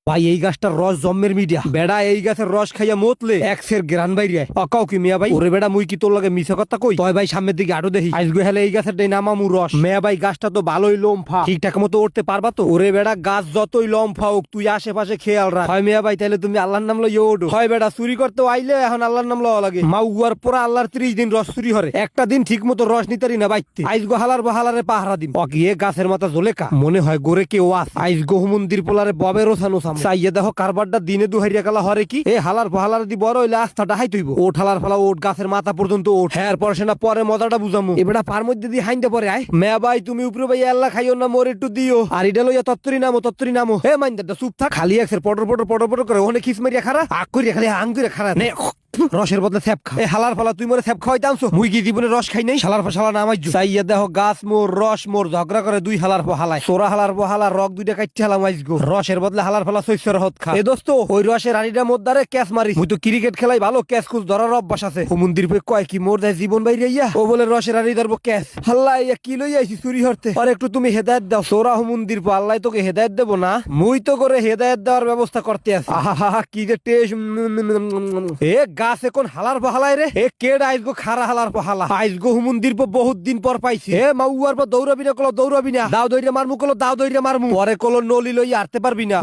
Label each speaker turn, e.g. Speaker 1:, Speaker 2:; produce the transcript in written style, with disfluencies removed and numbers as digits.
Speaker 1: ভাই এই গাছটার রস জম্মের মিডিয়া বেড়া এই গাছের রস খাইয়া মতলে একসের গ্রান বাইরে অকাও কি মিয়া ভাই ওরে বেড়া মুই কি তোর লাগে মিছা কথা কই তয় ভাই সামনের দিকে আরো দেখি আজকে হেলে এই গাছের নামামু রস মেয়া ভাই গাছটা তো ভালোই লম্ফা ঠিকঠাক মতো উঠতে পারবা তো ওরে বেড়া গাছ যতই লম্ফা হোক তুই আশেপাশে খেয়াল রাখ হয় মিয়া ভাই তাহলে তুমি আল্লাহর নাম লইয়া ওঠো হয় বেড়া চুরি করতে আইলে এখন আল্লাহর নাম লওয়া লাগে মা উয়ার পরে আল্লাহর 30 দিন রস চুরি হরে একটা দিন ঠিক মতো রস নিতারি না বাইতে আইজগো হালার বহালারে পাহারা দিম অকিয়ে গাছের মাথা ঝোলেকা মনে হয় গোরে কেউ আস আইজগো হুমন্দির পোলারে ববের ওসানো সামনে চাইয়ে দেখো কারবারটা দিনে দুহাইরিয়া কালা হরে কি এ হালার বহালার দি বড় হইলে আস্থাটা হাই তুইব ওঠ হালার ফালা ওঠ গাছের মাথা পর্যন্ত ওঠ হ্যাঁ পর সেনা পরে মজাটা বুঝামু এবেটা পার মধ্যে দিয়ে হাইতে পরে আয় মেয়া ভাই তুমি উপরে ভাই আল্লাহ খাইও না মোর একটু দিও আর ইডা লইয়া তত্তরি নামো হে মাইন্দাটা চুপ থাক খালি একসের পটর করে ওখানে খিস মারিয়া খারা আগ করিয়া খালি আং করিয়া খারা নে রসের বদলে স্যাপ খা এ হালার ফালা তুই মোরে স্যাপ খাওয়াই দামছো মুই কি জীবনে রস খাই নাই শালার শালা নামাই চাইয়া দেখো গাছ মোর রস মোর ঝগড়া করে দুই হালার হালায় সোরা হালার হালার রক দুইটা কাটতে হালাম আইজগো রসের বদলে হালার ফালা শস্যের হত খা এ দোস্ত ওই রসের রানীটা মোদ্দারে ক্যাচ মারি মুই তো ক্রিকেট খেলাই ভালো ক্যাচ কুচ ধরার অভ্যাস আছে ও মন্দির পে কয় কি মোর দেয় জীবন বাইরে ইয়া ও বলে রসের রানী ধরবো ক্যাচ হাল্লা ইয়া কি লই আইছি চুরি হরতে আর একটু তুমি হেদায়েত দাও সোরা হো মন্দির পে আল্লাহ তোকে হেদায়েত দেবো না মুই তো করে হেদায়েত দেওয়ার ব্যবস্থা করতে আছি আহা কি যে টেস্ট এ গাছ এখন হালার হালাই রে এ কেড আইজগো খারা হালার হালা আইজগো হুমন্দির পর বহুত দিন পর পাইছি এ মাউয়ার পর দৌড়াবি না কলো দৌড়াবি না দাও দৌড়ে মারমু কলো দাও দৌড়ে মারমু পরে কলো নলি লই আরতে পারবি না।